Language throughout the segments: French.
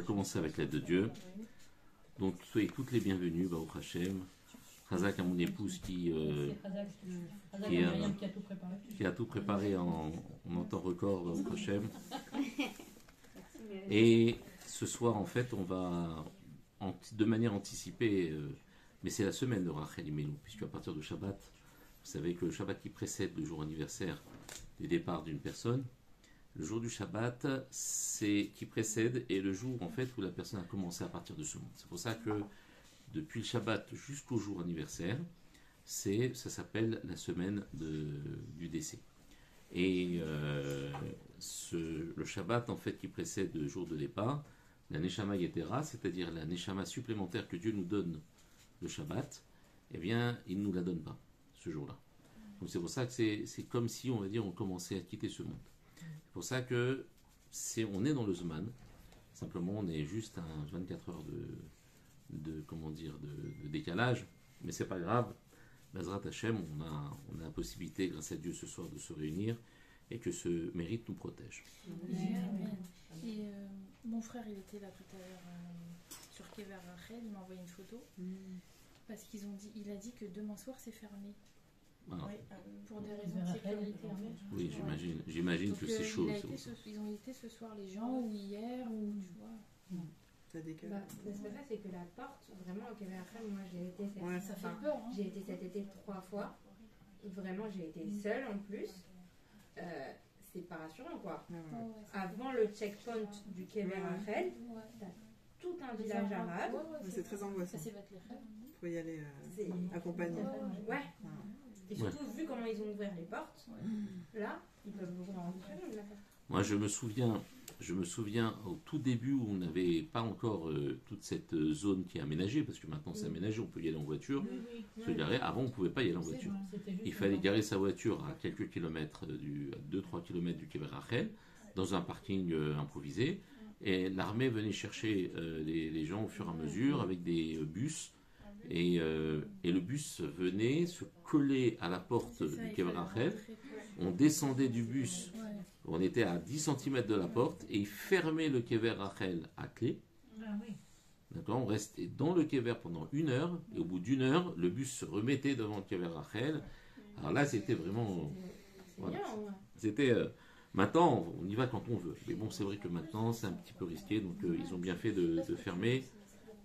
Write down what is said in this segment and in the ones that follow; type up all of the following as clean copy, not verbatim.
commencer avec l'aide de Dieu. Donc soyez toutes les bienvenues, Baruch Hashem. Chazak à mon épouse qui a tout préparé en temps record, Baruch Hashem. Et ce soir, en fait, on va, de manière anticipée, mais c'est la semaine de Rachel Imenu, puisque à partir de Shabbat, vous savez que le Shabbat qui précède le jour anniversaire du départ d'une personne, le jour du Shabbat, c'est qui précède et le jour en fait où la personne a commencé à partir de ce monde. C'est pour ça que depuis le Shabbat jusqu'au jour anniversaire, ça s'appelle la semaine du décès. Et le Shabbat en fait qui précède le jour de départ, la Neshama Yetera, c'est-à-dire la Neshama supplémentaire que Dieu nous donne le Shabbat, eh bien il ne nous la donne pas ce jour-là. Donc c'est pour ça que c'est comme si on va dire on commençait à quitter ce monde. C'est pour ça que on est dans le Zman, simplement on est juste à 24 heures de décalage, mais c'est pas grave. Bezrat Hashem, on a la possibilité, grâce à Dieu ce soir, de se réunir et que ce mérite nous protège. Et mon frère, il était là tout à l'heure sur Kever Rachel, il m'a envoyé une photo parce il a dit que demain soir c'est fermé. Ah. Oui, pour des raisons de sécurité. Oui, j'imagine que c'est chaud. Ils ont été ce soir les gens, ou hier, ou tu vois. Ça décale. C'est que la porte, vraiment, au Kever Rachel, moi j'ai été Ça fait peur. Hein. J'ai été cet été 3 fois. Vraiment, j'ai été seule en plus. C'est pas rassurant quoi. Avant le checkpoint du Kever Rachel, t'as tout un village arabe. C'est très angoissant. Ça, c'est Bethléem. Faut y aller accompagné. Ouais. Et surtout, vu comment ils ont ouvert les portes, là, ils peuvent ouvrir en tout le monde. Moi, je me souviens au tout début où on n'avait pas encore toute cette zone qui est aménagée, parce que maintenant c'est aménagé, on peut y aller en voiture, se garer. Avant, on ne pouvait pas y aller en voiture. Il fallait garer sa voiture à quelques kilomètres, à 2-3 kilomètres du Kever Rachel, dans un parking improvisé, et l'armée venait chercher les gens au fur et à mesure avec des bus. Et le bus venait se coller à la porte du Kever Rachel. On descendait du bus, on était à 10 cm de la porte, et il fermait le Kever Rachel à clé. D'accord, on restait dans le Kever pendant 1 heure, et au bout d'1 heure, le bus se remettait devant le Kever Rachel. Alors là, c'était vraiment. Voilà. C'était. Maintenant, on y va quand on veut. Mais bon, c'est vrai que maintenant, c'est un petit peu risqué, donc ils ont bien fait de fermer.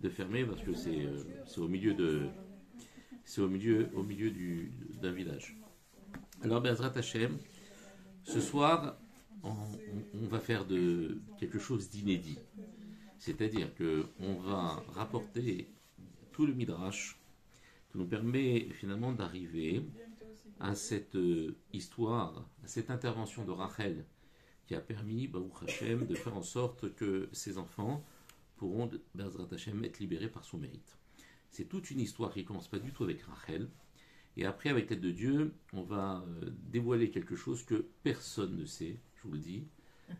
Parce que c'est au milieu d'un village. Alors Bezrat Hashem, ce soir on va faire quelque chose d'inédit, c'est-à-dire que on va rapporter tout le midrash qui nous permet finalement d'arriver à cette histoire, à cette intervention de Rachel qui a permis Baruch Hashem de faire en sorte que ses enfants pourront, Bezrat Hashem, être libérés par son mérite. C'est toute une histoire qui ne commence pas du tout avec Rachel. Et après, avec l'aide de Dieu, on va dévoiler quelque chose que personne ne sait, je vous le dis.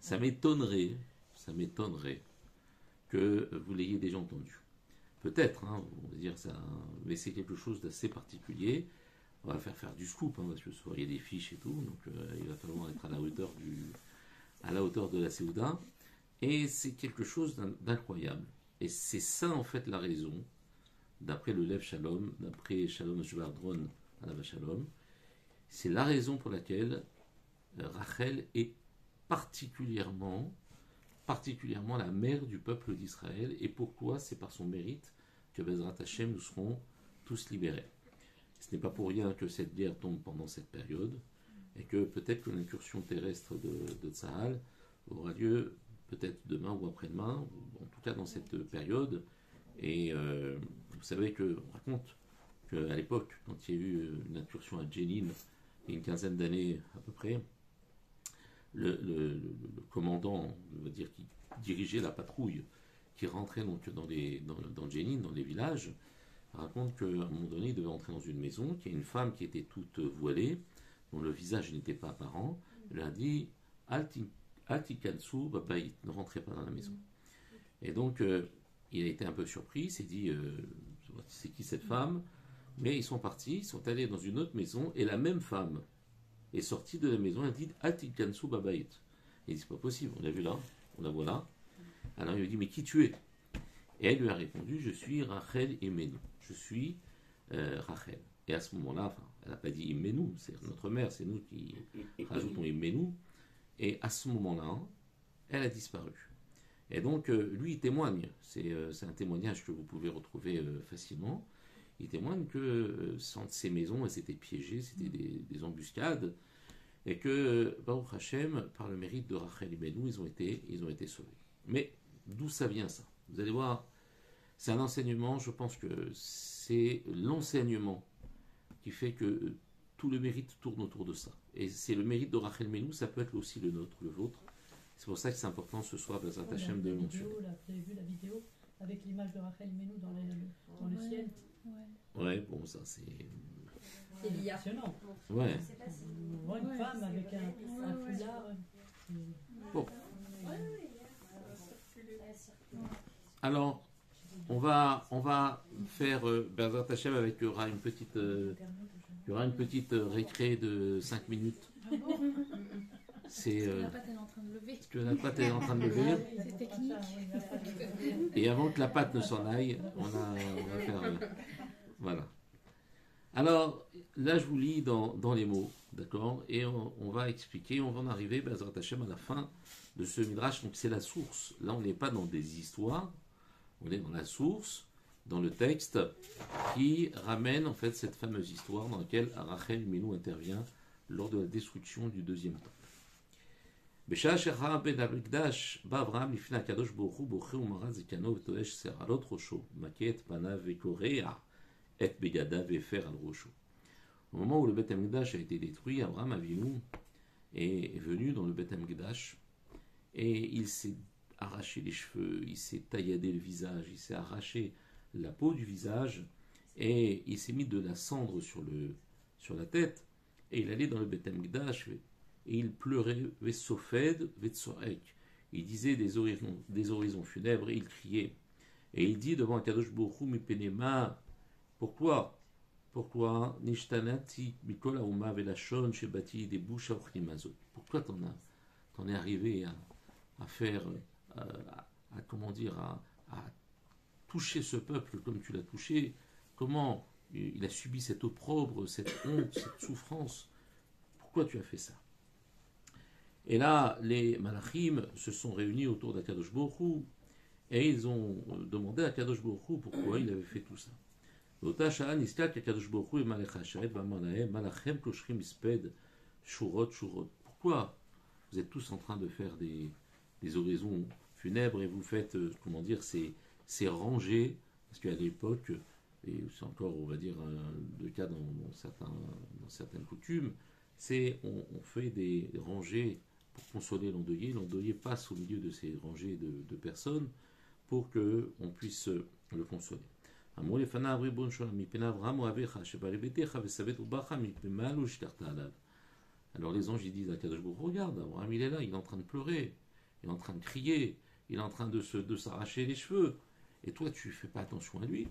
Ça m'étonnerait que vous l'ayez déjà entendu. Peut-être, on va dire ça, mais c'est quelque chose d'assez particulier. On va faire du scoop, parce que ce soir il y a des fiches et tout, donc il va falloir être à la hauteur de la Séouda. Et c'est quelque chose d'incroyable. Et c'est ça, en fait, la raison, d'après le Lev Shalom, d'après Shalom Jvardron Alav Shalom, c'est la raison pour laquelle Rachel est particulièrement la mère du peuple d'Israël. Et pourquoi? C'est par son mérite que Bezrat Hashem nous serons tous libérés. Ce n'est pas pour rien que cette guerre tombe pendant cette période, et que peut-être que l'incursion terrestre de Tzahal aura lieu peut-être demain ou après-demain, ou en tout cas dans cette période. Et vous savez qu'on raconte qu'à l'époque, quand il y a eu une incursion à Jenin, il y a une quinzaine d'années à peu près, le commandant, on va dire, qui dirigeait la patrouille, qui rentrait donc dans Jenin, dans les villages, raconte qu'à un moment donné, il devait entrer dans une maison, qu'il y a une femme qui était toute voilée, dont le visage n'était pas apparent. Elle a dit « Altikansu babaït », ne rentrez pas dans la maison. Et donc, il a été un peu surpris, il s'est dit c'est qui cette femme? Mais ils sont partis, ils sont allés dans une autre maison, et la même femme est sortie de la maison, elle dit Altikansu babaït. Il dit c'est pas possible, on l'a vu là, on la voit là. Alors il lui dit, mais qui tu es? Et elle lui a répondu, je suis Rachel Imenu. Je suis Rachel. Et à ce moment-là, enfin, elle n'a pas dit Imenu, c'est notre mère, c'est nous qui rajoutons Imenu. Et à ce moment-là, elle a disparu. Et donc, lui, il témoigne. C'est un témoignage que vous pouvez retrouver facilement. Il témoigne que ces maisons, elles étaient piégées, c'était des embuscades. Et que, Baruch Hashem, par le mérite de Rachel Imenu, ils ont été sauvés. Mais d'où ça vient ça? Vous allez voir, c'est un enseignement, je pense que c'est l'enseignement qui fait que tout le mérite tourne autour de ça. Et c'est le mérite de Rachel Imenu, ça peut être aussi le nôtre, le vôtre. C'est pour ça que c'est important ce soir, Bezrat Hashem, de mentionner. Vous avez vu la vidéo avec l'image de Rachel Imenu dans le ciel? Ouais, bon, ça c'est... C'est impressionnant. Ouais. On voit une femme avec un foulard. Bon. Alors, on va faire Bezrat Hashem avec il y aura une petite récré de 5 minutes. C'est la pâte est en train de lever. Parce que la pâte est en train de lever. C'est technique. Et avant que la pâte ne s'en aille, on va faire... voilà. Alors, là, je vous lis dans les mots, d'accord? Et on va expliquer, on va en arriver, Bezrat Hashem, à la fin de ce Midrash. Donc, c'est la source. Là, on n'est pas dans des histoires. On est dans la source, dans le texte, qui ramène, en fait, cette fameuse histoire dans laquelle Rachel Imenu intervient lors de la destruction du deuxième temple. בשעה שחרב בית המקדש, בא אברהם לפני הקדוש ברוך הוא, בוכה ומרט זקנו ותולש שערות ראשו, מכה את פניו וקורע את בגדיו והפר על ראשו. Au moment où le Beth Amikdash a été détruit, Abraham Avinu est venu dans le Beth Amikdash et il s'est arraché les cheveux, il s'est tailladé le visage, il s'est arraché la peau du visage et il s'est mis de la cendre sur la tête et il allait dans le Beth Amikdash et il pleurait Vesofed Vetsorek. Il disait des horizons funèbres et il criait. Et il dit devant Kadosh Baruch Hu Mipenema, pourquoi Nishtanati Mikol Hauma Velashon Shebati des bouches Achrimazot. Pourquoi t'en es arrivé à faire, comment dire, à toucher ce peuple comme tu l'as touché? Comment il a subi cette opprobre, cette honte, cette souffrance? Pourquoi tu as fait ça? Et là, les Malachim se sont réunis autour d'Akadosh Baruch Hu et ils ont demandé à Akadosh Baruch Hu pourquoi il avait fait tout ça. Pourquoi vous êtes tous en train de faire des oraisons funèbres et vous faites, comment dire, ces rangées, parce qu'à l'époque, et c'est encore, on va dire, le cas dans certaines coutumes, c'est on fait des rangées pour consoler l'endeuillé. L'endeuillé passe au milieu de ces rangées de personnes pour qu'on puisse le consoler. Alors les anges ils disent à Kadosh Baruch Hu, regarde, Abraham il est là, il est en train de pleurer, il est en train de crier, il est en train de s'arracher les cheveux, et toi tu fais pas attention à lui.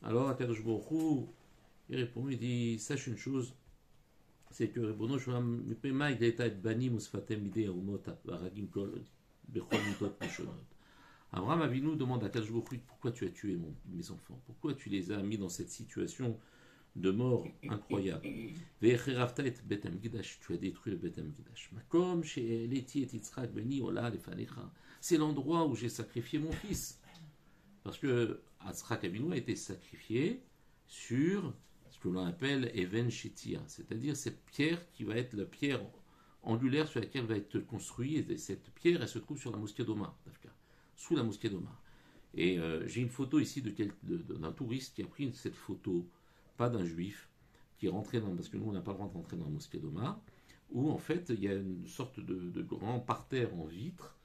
Alors Kadosh Baruch Hu il répond, il dit, sache une chose, c'est que Ribono Shalom Mipema il est à bani musfatem idei umota varagim kol bechol mitot mishonot. Abraham Avinu demande à Kadosh Baruch Hu, pourquoi tu as tué mes enfants? Pourquoi tu les as mis dans cette situation de mort incroyable? Ve'echeravta et Bet HaMikdash, tu as détruit le Bet HaMikdash. Makom she'eleti et Yitzchak beni ola lefanecha. C'est l'endroit où j'ai sacrifié mon fils. Parce que Yitzchak Avinu a été sacrifié sur ce que l'on appelle Even Shetia, c'est-à-dire cette pierre qui va être la pierre angulaire sur laquelle va être construite. Et cette pierre, elle se trouve sur la mosquée d'Omar, sous la mosquée d'Omar. Et j'ai une photo ici d'un touriste qui a pris cette photo, pas d'un juif, qui est rentré parce que nous on n'a pas le droit de rentrer dans la mosquée d'Omar, où en fait il y a une sorte de grand parterre en vitre,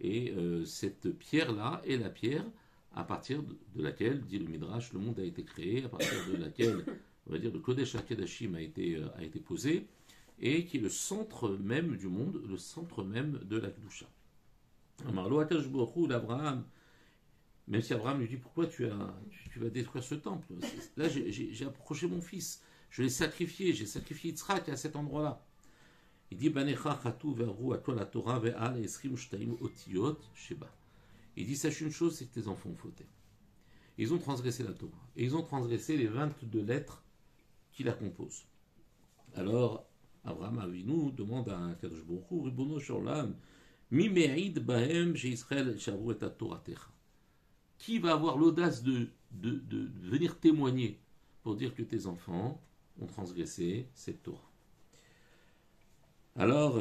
et cette pierre-là est la pierre à partir de laquelle, dit le Midrash, le monde a été créé, à partir de laquelle, on va dire, le Kodesh HaKodashim a été posé, et qui est le centre même du monde, le centre même de la Kedusha. Amarlo Akadosh Baruch Hu d'Abraham, même si Abraham lui dit, pourquoi tu vas détruire ce temple? Là j'ai approché mon fils, j'ai sacrifié Yitzhak à cet endroit-là. Il dit, Banecha chatu ve'aru akol haTorah ve'al esrim shtaim otiyot sheba. Il dit, sache une chose, c'est que tes enfants ont fauté. Ils ont transgressé la Torah. Et ils ont transgressé les 22 lettres qui la composent. Alors, Abraham Avinu demande à Kadosh Baruch Hu, Ribono Shalom, Mi me'id bahem she'Israël shavu et Toratecha. Qui va avoir l'audace de venir témoigner pour dire que tes enfants ont transgressé cette Torah? Alors,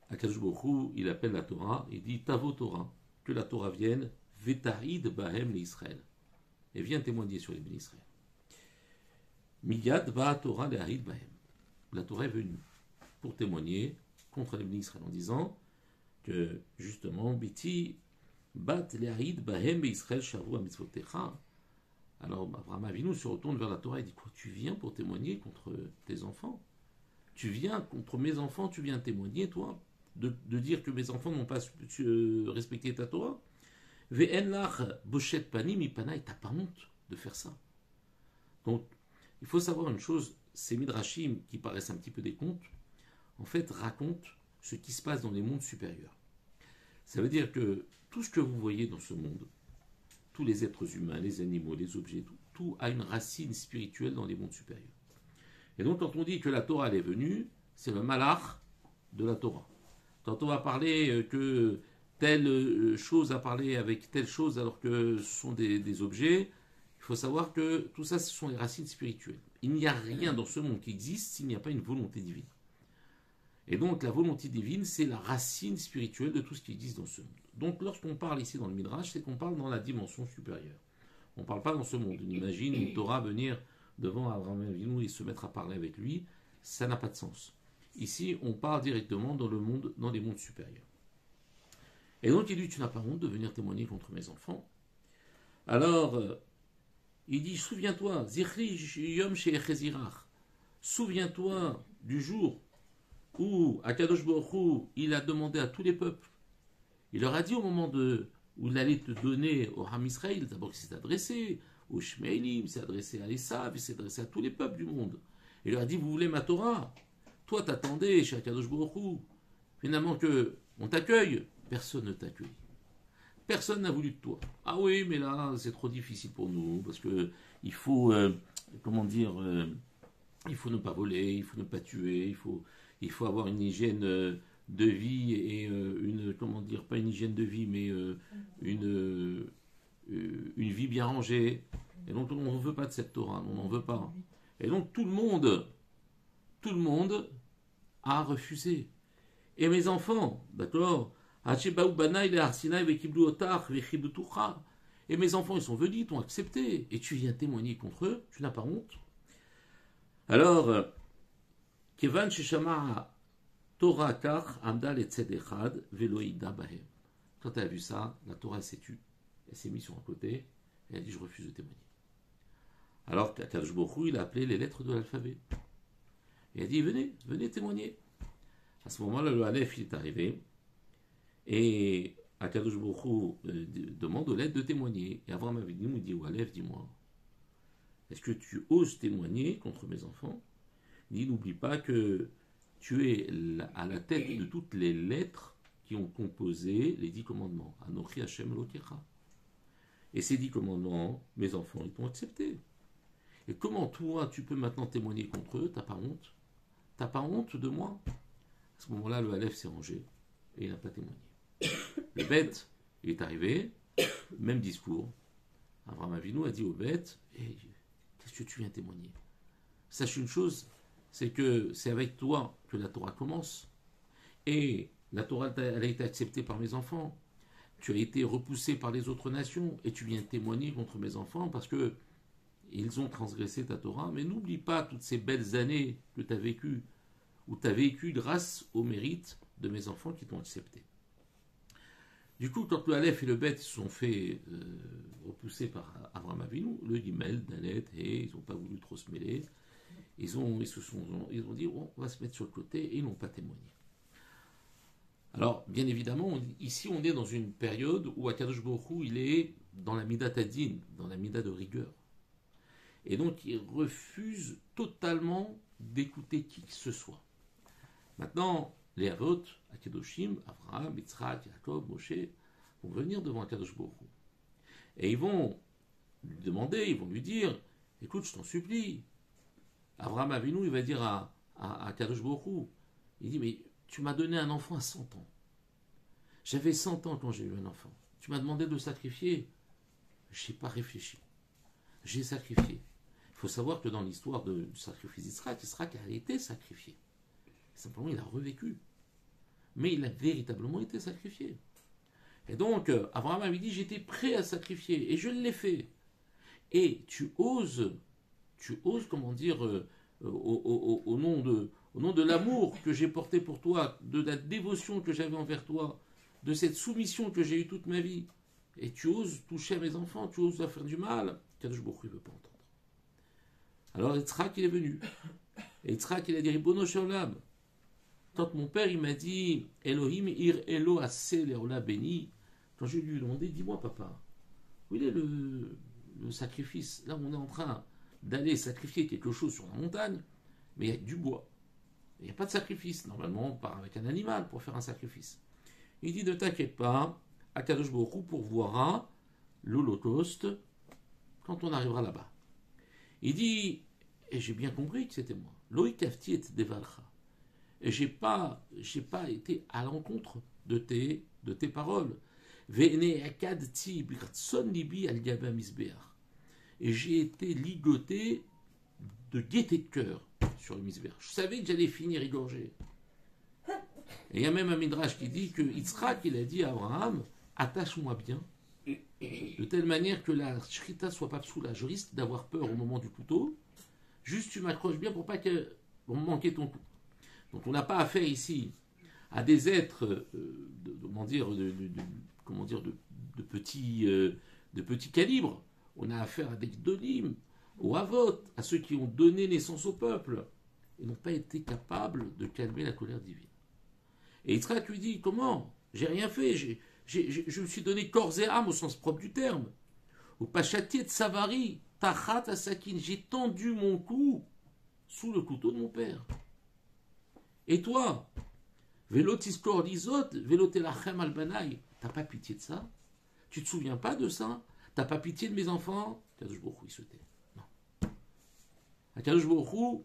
Akadosh Baruch Hu, il appelle la Torah, il dit Tavo Torah, que la Torah vienne, Vetarid bahem l'Israël, et viens témoigner sur les bénis Israël. Miyad va Torah le'arid bahem. La Torah est venue pour témoigner contre les bénis Israël en disant que justement, Biti bat le'arid bahem Israël shavu mitzvotecha. Alors, Abraham Avinu se retourne vers la Torah et dit quoi? Tu viens pour témoigner contre tes enfants? Tu viens contre mes enfants, tu viens témoigner, toi, de dire que mes enfants n'ont pas respecté ta Torah? Ve'enlach boshet panim ipanaï, t'as pas honte de faire ça. Donc, il faut savoir une chose, ces midrashim qui paraissent un petit peu des contes, en fait, racontent ce qui se passe dans les mondes supérieurs. Ça veut dire que tout ce que vous voyez dans ce monde, tous les êtres humains, les animaux, les objets, tout a une racine spirituelle dans les mondes supérieurs. Et donc, quand on dit que la Torah elle est venue, c'est le malach de la Torah. Quand on va parler que telle chose a parlé avec telle chose alors que ce sont des objets, il faut savoir que tout ça, ce sont les racines spirituelles. Il n'y a rien dans ce monde qui existe s'il n'y a pas une volonté divine. Et donc, la volonté divine, c'est la racine spirituelle de tout ce qui existe dans ce monde. Donc, lorsqu'on parle ici dans le Midrash, c'est qu'on parle dans la dimension supérieure. On ne parle pas dans ce monde. On imagine une Torah venir devant Abraham Avinu et se mettre à parler avec lui. Ça n'a pas de sens. Ici, on parle directement dans le monde, dans les mondes supérieurs. Et donc, il dit, tu n'as pas honte de venir témoigner contre mes enfants. Alors, il dit, souviens-toi, Zichri Yom She'echezirach. Souviens-toi du jour où Akadosh Baruch Hu, il a demandé à tous les peuples. Il leur a dit au moment où il allait te donner au Ham Israël, d'abord il s'est adressé aux Shme'ilim, il s'est adressé à Esav, il s'est adressé à tous les peuples du monde. Il leur a dit, vous voulez ma Torah? Toi, t'attendais chez Akadosh Baruch Hu. Finalement, on t'accueille. Personne ne t'accueille. Personne n'a voulu de toi. Ah oui, mais là, c'est trop difficile pour nous, parce que il faut, il faut ne pas voler, il faut ne pas tuer, il faut avoir une hygiène de vie et pas une hygiène de vie, mais une vie bien rangée. Et donc, on ne veut pas de cette Torah, on n'en veut pas. Et donc, tout le monde a refusé. Et mes enfants, d'accord, et mes enfants, ils sont venus, ils t'ont accepté, et tu viens témoigner contre eux, tu n'as pas honte. Alors, Kevan Sheshama Torah Kach Amdal et Tzedechad Veloïda Bahem. Quand elle a vu ça, la Torah s'est tue. Elle s'est mise sur un côté, et elle a dit, je refuse de témoigner. Alors, Kadosh Baruch Hu, il a appelé les lettres de l'alphabet. Et il a dit, venez témoigner. À ce moment-là, le Aleph, il est arrivé. Et Akadosh Baruch Hu demande aux lettres de témoigner. Et Abraham Avinu nous dit au Aleph, dis-moi, est-ce que tu oses témoigner contre mes enfants? Il dit, n'oublie pas que tu es à la tête de toutes les lettres qui ont composé les 10 commandements. Anochi Hashem Elokecha. Et ces 10 commandements, mes enfants, ils t'ont accepté. Et comment toi, tu peux maintenant témoigner contre eux? T'as pas honte? T'as pas honte de moi? À ce moment-là, le Aleph s'est rangé et il n'a pas témoigné. Le bête, il est arrivé, même discours. Abraham Avinu a dit au bête, qu'est-ce que tu viens témoigner? Sache une chose, c'est que c'est avec toi que la Torah commence. Et la Torah, elle a été acceptée par mes enfants. Tu as été repoussé par les autres nations et tu viens témoigner contre mes enfants parce que ils ont transgressé ta Torah. Mais n'oublie pas toutes ces belles années que tu as vécues, où tu as vécu grâce au mérite de mes enfants qui t'ont accepté. Du coup, quand le Aleph et le Bet se sont fait repousser par Abraham Avinu, le Gimel, Dalet, et ils n'ont pas voulu trop se mêler. Ils ont dit, on va se mettre sur le côté, et ils n'ont pas témoigné. Alors, bien évidemment, ici, on est dans une période où Akadosh Baruch Hu, il est dans la Mida Tadin, dans la Mida de rigueur. Et donc, il refuse totalement d'écouter qui que ce soit. Maintenant, les Avot, Akadoshim, Abraham, Yitzhak, Jacob, Moshe, vont venir devant Akadosh Baruch Hu. Et ils vont lui demander, ils vont lui dire, écoute, je t'en supplie. Abraham Avinu, il va dire à Akadosh Baruch Hu, il dit, mais tu m'as donné un enfant à 100 ans. J'avais 100 ans quand j'ai eu un enfant. Tu m'as demandé de le sacrifier. Je n'ai pas réfléchi. J'ai sacrifié. Il faut savoir que dans l'histoire du sacrifice d'Israël, Isaac a été sacrifié. Simplement, il a revécu. Mais il a véritablement été sacrifié. Et donc, Abraham avait dit, j'étais prêt à sacrifier, et je l'ai fait. Et tu oses, comment dire, au nom de l'amour que j'ai porté pour toi, de la dévotion que j'avais envers toi, de cette soumission que j'ai eue toute ma vie, et tu oses toucher à mes enfants, tu oses leur faire du mal, Kadosh Baruch Hu ne veut pas entendre. Alors Yitzhak, il est venu. Et Yitzhak, il a dit, Ribono shel olam. Quand mon père, il m'a dit, Elohim ir elo aseh leola béni, quand je lui ai demandé, dis-moi papa, où il est le sacrifice? Là, on est en train d'aller sacrifier quelque chose sur la montagne, mais il y a du bois. Il n'y a pas de sacrifice. Normalement, on part avec un animal pour faire un sacrifice. Il dit, ne t'inquiète pas, Akadosh Baruch Hu pourvoira l'holocauste quand on arrivera là-bas. Il dit, et j'ai bien compris que c'était moi, Loïkafti et Devalcha. Et j'ai pas été à l'encontre de tes paroles. Et j'ai été ligoté de gaieté de cœur sur le misbéach. Je savais que j'allais finir égorgé. Et il y a même un midrash qui dit que Yitzhak, il a dit à Abraham, attache-moi bien, de telle manière que la shrita soit pas psoula. Je risque d'avoir peur au moment du couteau. Juste tu m'accroches bien pour pas que on me manquer ton coup. Donc on n'a pas affaire ici à des êtres de petit calibre. On a affaire à des gdolim, aux avot, à ceux qui ont donné naissance au peuple et n'ont pas été capables de calmer la colère divine. Et Yitzhak lui dit, comment? J'ai rien fait, je me suis donné corps et âme au sens propre du terme. Au pachatier de Savari, tachat asakin, j'ai tendu mon cou sous le couteau de mon père. Et toi, velotiskor lisot, velotelachem albanaï, t'as pas pitié de ça? Tu te souviens pas de ça? T'as pas pitié de mes enfants? Kadosh Baruch Hu, il se tait. Non. Kadosh Baruch Hu,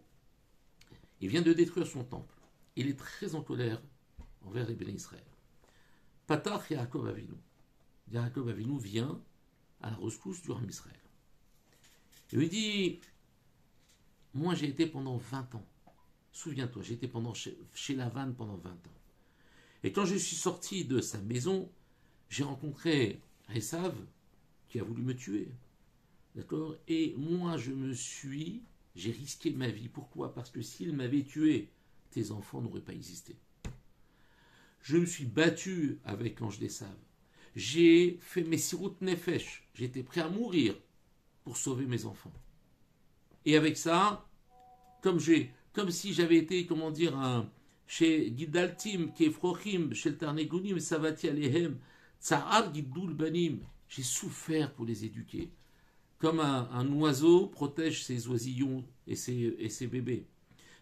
il vient de détruire son temple. Il est très en colère envers les bénis Israël. Patach Yaakov Avinu. Yaakov Avinu vient à la rescousse du Ram Israël. Il lui dit, moi j'ai été pendant 20 ans. Souviens-toi, j'ai été chez Lavan pendant 20 ans. Et quand je suis sorti de sa maison, j'ai rencontré Esav qui a voulu me tuer. D'accord? Et moi j'ai risqué ma vie. Pourquoi? Parce que s'il m'avait tué, tes enfants n'auraient pas existé. Je me suis battu avec l'ange d'Esav. J'ai fait mes sirut nefesh. J'étais prêt à mourir pour sauver mes enfants. Et avec ça, comme si j'avais été, chez Gidaltim, Kefrochim, chez le Tarnegunim, Savati Alehem, Tsahar Gidul Banim, j'ai souffert pour les éduquer. Comme un oiseau protège ses oisillons et ses bébés.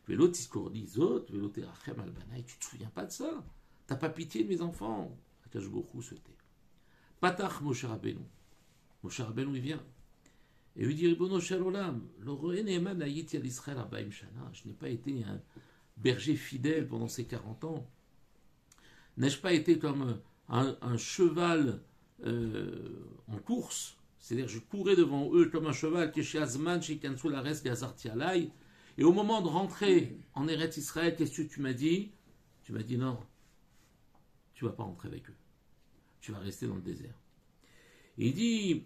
Velotiscordizot, veloterachem albanaï, tu te souviens pas de ça? T'as pas pitié de mes enfants? Akadosh Baruch Hu se tait. Patach Moshe Rabbeinu. Moshe Rabbeinu, il vient. Et lui dit, Ribono shel olam, lo roé ne'eman hayiti al Israël 40 shana. Je n'ai pas été un berger fidèle pendant ces 40 ans. N'ai-je pas été comme un cheval en course? C'est-à-dire, je courais devant eux comme un cheval qui est chez Azman, chez Kansoul Ares, Gazarti Alay. Et au moment de rentrer en Eretz Israël, qu'est-ce que tu m'as dit? Tu m'as dit non, tu ne vas pas rentrer avec eux. Tu vas rester dans le désert. Et il dit,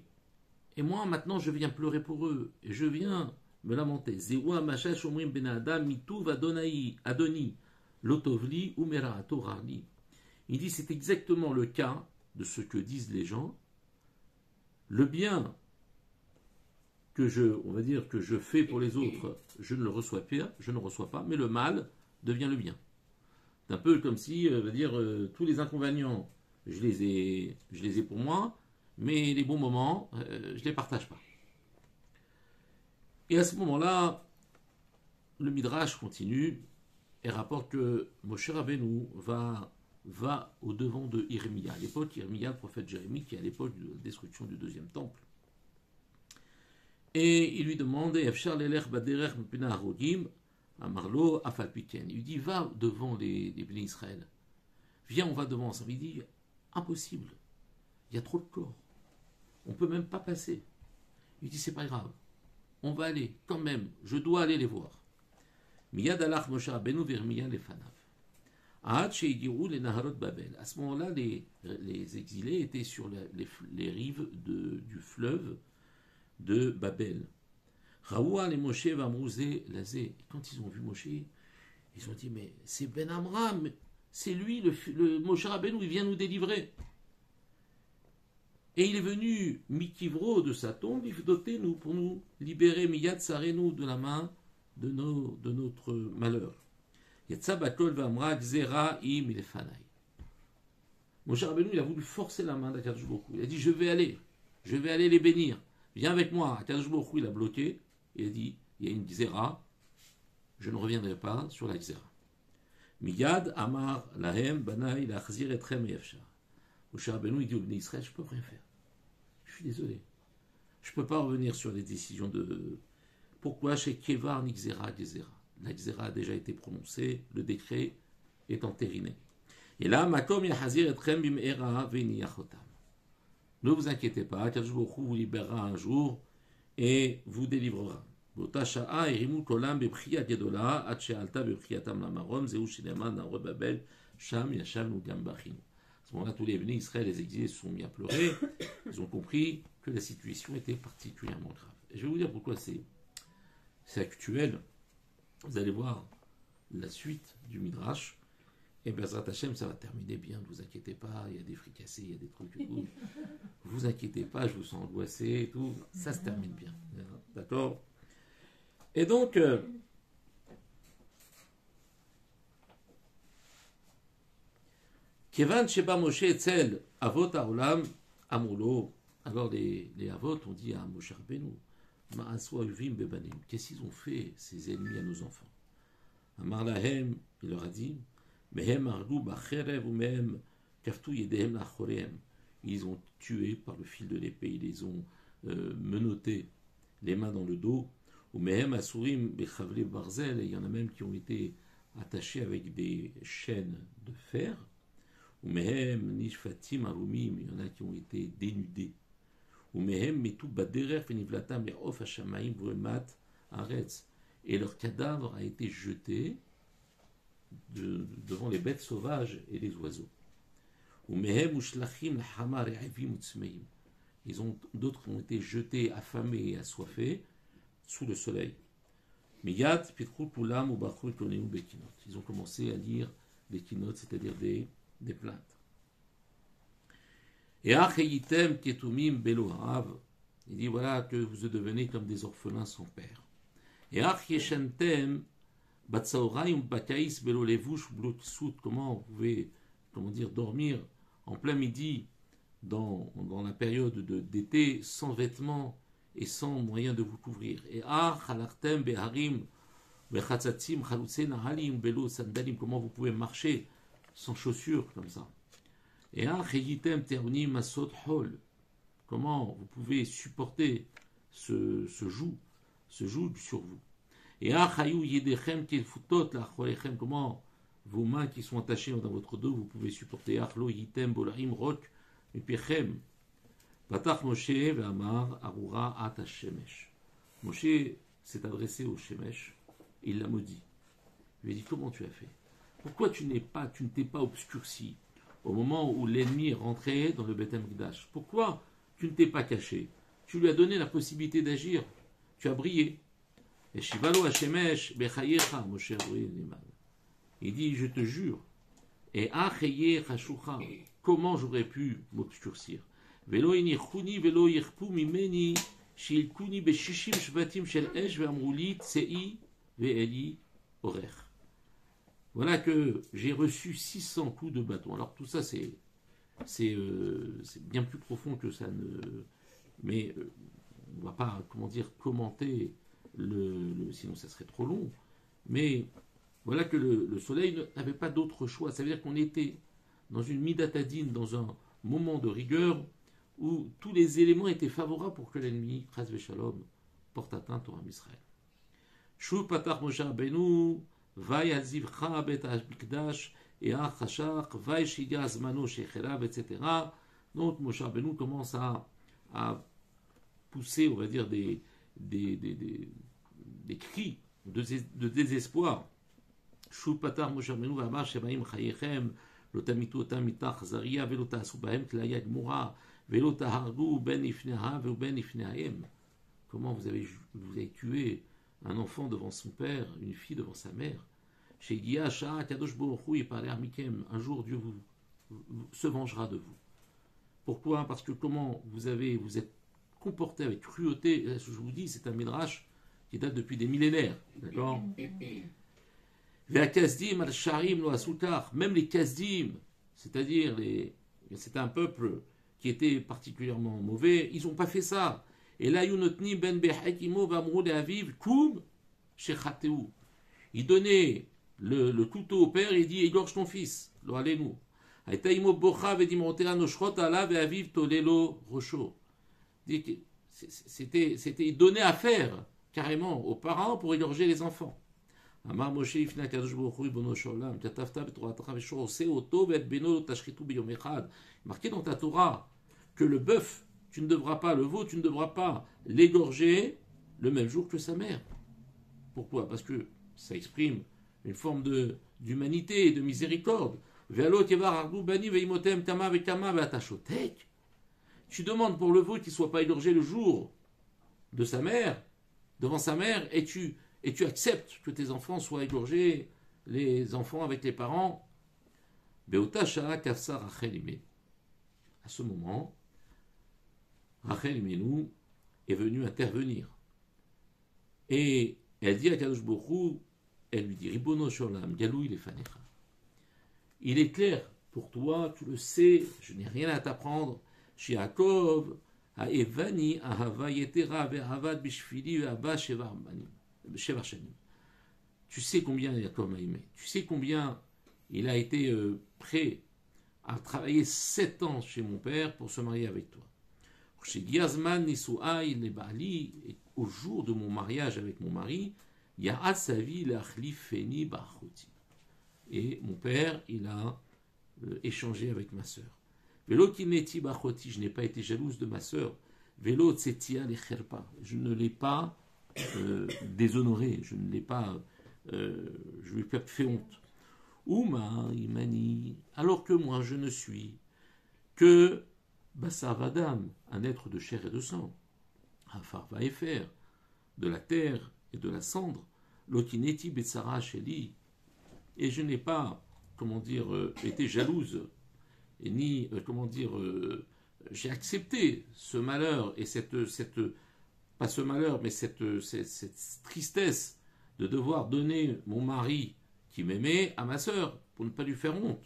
et moi maintenant je viens pleurer pour eux, et je viens me lamenter. Zewa Mashash Omrim Ben Adam Mituv Adoni Lotovli Umera Torarli. Il dit, c'est exactement le cas de ce que disent les gens. Le bien que je fais pour les autres, je ne le reçois pas, mais le mal devient le bien. C'est un peu comme si, tous les inconvénients, je les ai pour moi, mais les bons moments, je ne les partage pas. Et à ce moment-là, le Midrash continue et rapporte que Moshe Rabbeinu va va au-devant de Irmia. À l'époque, Irmia, le prophète Jérémie, qui est à l'époque de la destruction du deuxième temple. Et il lui demande, Efshar lelech baderech mepena harodim, amarlo afalpiken. Il lui dit, va devant les Béné Israël. Viens, on va devant ensemble. Il dit, impossible. Il y a trop de corps. On ne peut même pas passer. Il dit, c'est pas grave. On va aller, quand même. Je dois aller les voir. Miyad alach Moshe Rabbeinu vermiya lefanav. Ahad sheigiru le naharot Babel. À ce moment-là, les exilés étaient sur les rives du fleuve de Babel. Raoua les Moshe vamrouzé lazé. Quand ils ont vu Moshe, ils ont dit, mais c'est Ben Amram, c'est lui, le Moshe Rabbeinu, il vient nous délivrer. Et il est venu, Mikivro, de sa tombe, doter nous pour nous libérer, Miyad Sarenu, de la main de notre malheur. Yatsa Bakol Vamra Gzera Im Ilefanai. Moshe Rabbeinu, il a voulu forcer la main d'Akadosh Baruch Hu. Il a dit, je vais aller les bénir. Viens avec moi. Akadosh Baruch Hu, il a bloqué. Il a dit, il y a une Gzera, je ne reviendrai pas sur la Gzera. Miyad Amar Lahem Banai Lachzir Etrem Yefshar. Moshe Rabbeinu, il dit au Béné Israël, je ne peux rien faire. Je suis désolé. Je ne peux pas revenir sur les décisions de... Pourquoi chez Kevar Nixera Gezera? La Gezera a déjà été prononcée, le décret est entériné. Et là, Makom Yahazir Etrem Bim'era Veni Yachotam. Ne vous inquiétez pas, Akadosh Baruch Hu vous libérera un jour et vous délivrera. Bota Sha'a Erimu Kolam Bepriya Gedola, Atche Alta Bepriyatam Lamarom, Zeu Shineman Narod Babel, Sham Yasham Nugam Bachinu. À ce moment-là, tous les Béné Israël, les exilés se sont mis à pleurer. Ils ont compris que la situation était particulièrement grave. Et je vais vous dire pourquoi c'est actuel. Vous allez voir la suite du Midrash. Et Bezrat Hashem, ça va terminer bien, ne vous inquiétez pas. Il y a des fricassés, il y a des trucs et tout. Vous inquiétez pas, je vous sens angoissé et tout. Ça se termine bien. D'accord? Et donc... Kevan Sheba Moshe Etzel Avot Haolam Amoulo. Alors les Avot ont dit à Moshe Rabbeinu, Ma'aswa Uvim Bebanim, qu'est-ce qu'ils ont fait, ces ennemis à nos enfants? Amar Lahem, il leur a dit, Mehem Arlou Bacherev ou Mehem Kaftou Yedehem Lachorehem. Ils ont tué par le fil de l'épée, ils les ont menottés, les mains dans le dos. Ou Mehem Asurim Bechavle Barzel, et il y en a même qui ont été attachés avec des chaînes de fer. Ou Mehem Nishfatim Arumim, il y en a qui ont été dénudés. Ou Mehem Metu Baderer Fenivlatam Leof Hashamaim Vuemat Aretz. Et leur cadavre a été jeté devant les bêtes sauvages et les oiseaux. Ou Mehem Ushlachim Hamar Evim Utsmeim. D'autres ont été jetés, affamés et assoiffés sous le soleil. Miyad Pitru Kulam ou Bachru Konenu Bekinot. Ils ont commencé à lire des kinot, c'est-à-dire des plaintes. Et Acheyitem Ketumim Belohav, il dit voilà que vous devenez comme des orphelins sans père. Et Acheshentem Batsaoraim Bakais Belo Levush Bloksut, comment vous pouvez, dormir en plein midi dans la période d'été sans vêtements et sans moyen de vous couvrir. Et Halartem Beharim Bechatzatim Chalutse Nahalim Belo Sandalim, comment vous pouvez marcher sans chaussures comme ça. Et comment vous pouvez supporter ce joug sur vous. Et comment vos mains qui sont attachées dans votre dos, vous pouvez supporter. Moshe s'est adressé au Shemesh, et il l'a maudit. Il lui a dit, comment tu as fait? Pourquoi tu ne t'es pas obscurci au moment où l'ennemi est rentré dans le Beth Amikdash? Pourquoi tu ne t'es pas caché? Tu lui as donné la possibilité d'agir. Tu as brillé. Et Shivalo Hashemesh Bechayecha Moshe Niman. Il dit, je te jure. Et Achaye Chashucha, comment j'aurais pu m'obscurcir? Velo inichuni velo yirpu mimeni shilkuni beshishim shvatim shel esh ve'amruli tsei ve'eli orech. Voilà que j'ai reçu 600 coups de bâton. Alors tout ça, c'est bien plus profond que ça. Mais on ne va pas, commenter sinon ça serait trop long. Mais voilà que le soleil n'avait pas d'autre choix. Ça veut dire qu'on était dans une midatadine, dans un moment de rigueur où tous les éléments étaient favorables pour que l'ennemi, Chas Veshalom, porte atteinte au Ram Israël. Shuv patach Moshe Rabbeinu, vay azivcha bet ha-mikdash, et ha-chashach, vay shiga zmano shechelav, etc. Donc Moshe Rabbeinu commence à pousser, on va dire, des cris de désespoir. Shuv patach Moshe Rabbeinu, v'amar shemaim chayechem, lo tamitu otam mitach zaria, velo ta'asu bahem klaya gmura, velo tahargu ben ifneha ben ifnehaim. Comment vous avez tué un enfant devant son père, une fille devant sa mère. Chez Guia, Shah, Kadosh Boruchou, et parler Mikem, un jour Dieu se vengera de vous. Pourquoi? Parce que comment vous êtes comporté avec cruauté, je vous dis, c'est un midrash qui date depuis des millénaires. D'accord? Même les Kazdim, c'est-à-dire c'est un peuple qui était particulièrement mauvais, ils n'ont pas fait ça. Et là, Yunotni ben Behakimo vamrou de Aviv, Koum, Shechateu. Il donnait le couteau au père et il dit égorge ton fils, lo alenu. Aitaimo bocha vedimotera noshrot ala ve Aviv tolelo rocho. C'était donné à faire carrément aux parents pour égorger les enfants. Amar Moshe ifna kadosh boruch bono sholam tatafta betoratacha veshorose oto vet beno tashchitu biyom echad. Marqué dans ta Torah que le bœuf, tu ne devras pas, le veau, tu ne devras pas l'égorger le même jour que sa mère. Pourquoi? Parce que ça exprime une forme d'humanité et de miséricorde. Tu demandes pour le veau qu'il ne soit pas égorgé le jour de sa mère, devant sa mère, et tu acceptes que tes enfants soient égorgés, les enfants avec les parents. À ce moment, Rachel Imenu est venue intervenir. Et elle dit à Kadosh Borou, elle lui dit, Ribono Sholam, Galou il est fanecha. Il est clair pour toi, tu le sais, je n'ai rien à t'apprendre. Chez Yaakov, Haevani, Ahava Yetera, Ve'avad Bishfili, Ve'aba Shevar Shanim. Tu sais combien Yaakov m'a aimé. Tu sais combien il a été prêt à travailler 7 ans chez mon père pour se marier avec toi. Chez Giazman Nisuai Nebali, au jour de mon mariage avec mon mari, Ya'at Savi Lachlifeni Bachoti. Et mon père, il a échangé avec ma sœur. Velo Kineti Bachoti, je n'ai pas été jalouse de ma sœur. Velo Tsetia Lecherpa, je ne l'ai pas déshonoré, je ne l'ai pas, je lui ai pas fait honte. Ouma Imani, alors que moi je ne suis que Bassar Vadam, un être de chair et de sang, Afar Vaefer, de la terre et de la cendre, Lokineti Betsara Sheli, et je n'ai pas, été jalouse, et ni, j'ai accepté ce malheur et pas ce malheur, mais cette tristesse de devoir donner mon mari qui m'aimait à ma sœur pour ne pas lui faire honte.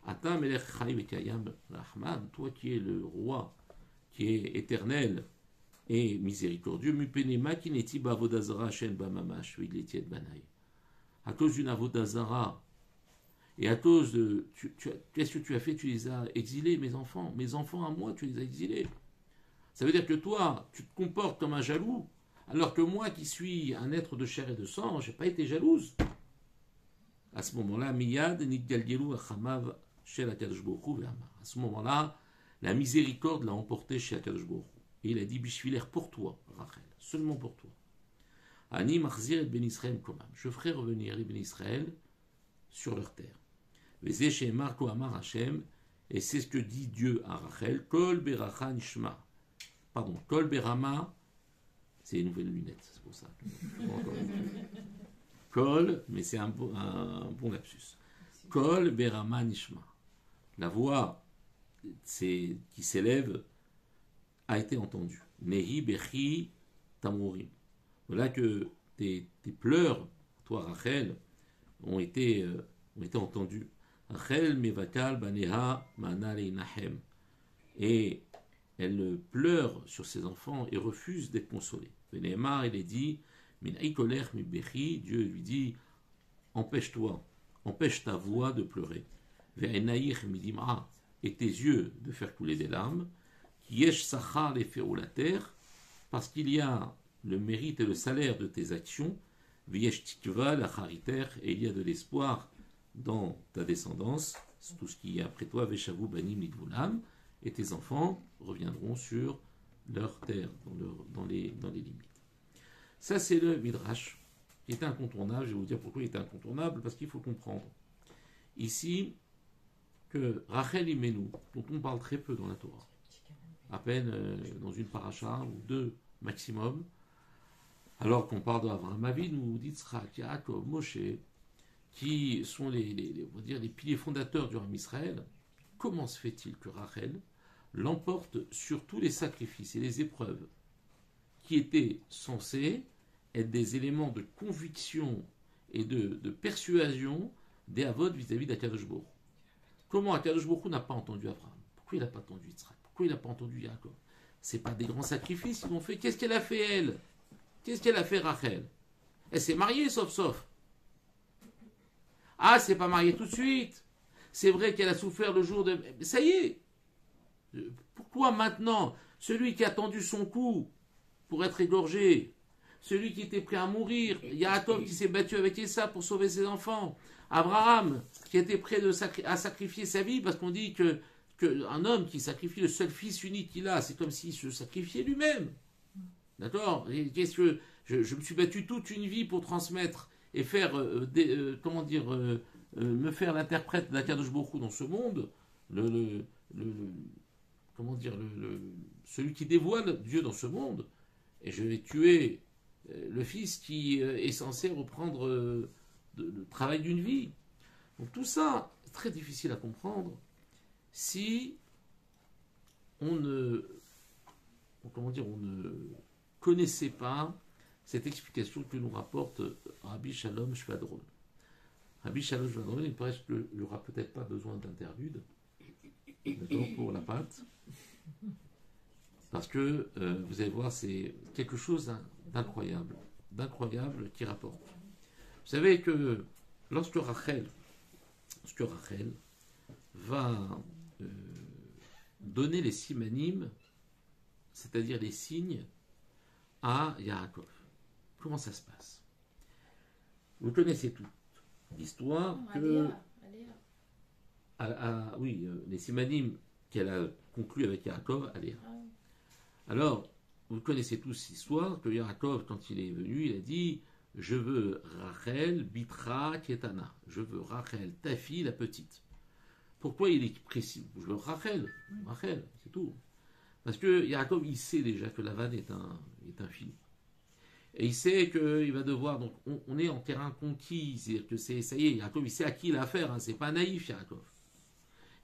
Ata Melech Chai Vekayam Rahman, toi qui es le roi, qui est éternel et miséricordieux, Mupenema Kineti Bavodazara Shen Bamamash Vidletiet Banaï. À cause d'une Avodazara, et à cause de. Qu'est-ce que tu as fait? Tu les as exilés, mes enfants. Mes enfants à moi, tu les as exilés. Ça veut dire que toi, tu te comportes comme un jaloux, alors que moi qui suis un être de chair et de sang, je n'ai pas été jalouse. À ce moment-là, Miyad Nidgalgelu Achamav chez la Kadosh Baruch Hu Ve'amar. À ce moment-là, la miséricorde l'a emporté chez la Kadosh Baruch Hu. Et il a dit Bishviler pour toi, Rachel, seulement pour toi. Ani Machzir et Ben Israël Komam. Je ferai revenir les Ben Israël sur leur terre. Vezé chez Marco Amar Hashem, et c'est ce que dit Dieu à Rachel, Kol Beracha Nishma. Pardon, Kol Berama, c'est les nouvelles lunettes, c'est pour ça. Kol, mais c'est un bon lapsus. Kol Berama Nishma. La voix qui s'élève a été entendue. Nehi Bechi Tamurim. Voilà que tes pleurs, toi Rachel, ont été entendus. Rachel Mevakal Baneha Mana Leinahem. Et elle pleure sur ses enfants et refuse d'être consolée. Venemar, il est dit, Dieu lui dit, empêche ta voix de pleurer. ve'enaïr midim'a, et tes yeux de faire couler des larmes, qui yesh sachar les la terre, parce qu'il y a le mérite et le salaire de tes actions, ve'yesh tikva la chariter, et il y a de l'espoir dans ta descendance, tout ce qui est après toi, ve'shavu banim lidvulam, et tes enfants reviendront sur leur terre, dans les limites. Ça, c'est le Midrash, qui est incontournable. Je vais vous dire pourquoi il est incontournable, parce qu'il faut comprendre ici que Rachel Imenu, dont on parle très peu dans la Torah, à peine dans une paracha ou deux maximum, alors qu'on parle d'Avraham Avinu, d'Yitzhak, Yaakov, Moshe, qui sont on va dire, les piliers fondateurs du Ham Israël. Comment se fait-il que Rachel l'emporte sur tous les sacrifices et les épreuves qui étaient censés être des éléments de conviction et de persuasion des Avod vis-à-vis d'Akadosh Baruch Hu? Comment Akadosh Baruch Hu n'a pas entendu Abraham? Pourquoi il n'a pas entendu Yitzhak? Pourquoi il n'a pas entendu Yaakov? C'est pas des grands sacrifices qu'ils ont fait. Qu'est-ce qu'elle a fait, elle? Qu'est-ce qu'elle a fait, Rachel? Elle s'est mariée, sauf. Ah, c'est pas mariée tout de suite. C'est vrai qu'elle a souffert le jour de... Ça y est. Pourquoi maintenant, celui qui a tendu son cou pour être égorgé, celui qui était prêt à mourir, Yaakov qui s'est battu avec Esav pour sauver ses enfants, Abraham qui était prêt à sacrifier sa vie, parce qu'on dit que un homme qui sacrifie le seul fils unique qu'il a, c'est comme s'il se sacrifiait lui-même. D'accord? Qu'est-ce que je me suis battu toute une vie pour transmettre et faire, me faire l'interprète d'Akadosh Baruch Hu dans ce monde, celui qui dévoile Dieu dans ce monde, et je vais tuer le fils qui est censé reprendre le travail d'une vie. Donc tout ça est très difficile à comprendre si on ne connaissait pas cette explication que nous rapporte Rabbi Shalom Shvadron. Rabbi Shalom Shvadron, il paraît qu'il n'y aura peut-être pas besoin d'interlude pour la pâte, parce que vous allez voir, c'est quelque chose d'incroyable qui rapporte. Vous savez que lorsque Rachel va donner les simanim, c'est-à-dire les signes, à Yaakov, comment ça se passe? Vous connaissez toute l'histoire les simanim qu'elle a conclu avec Yaakov, Aléa. Alors, vous connaissez tous l'histoire que Yaakov, quand il est venu, il a dit: je veux Rachel Bitra Ketana. Je veux Rachel, ta fille, la petite. Pourquoi il est précis? Je veux Rachel, c'est tout. Parce que Yaakov, il sait déjà que Lavan est un fils. Et il sait qu'il va devoir. Donc, on est en terrain conquis. C'est-à-dire que ça y est, Yaakov, il sait à qui il a affaire. C'est pas naïf, Yaakov.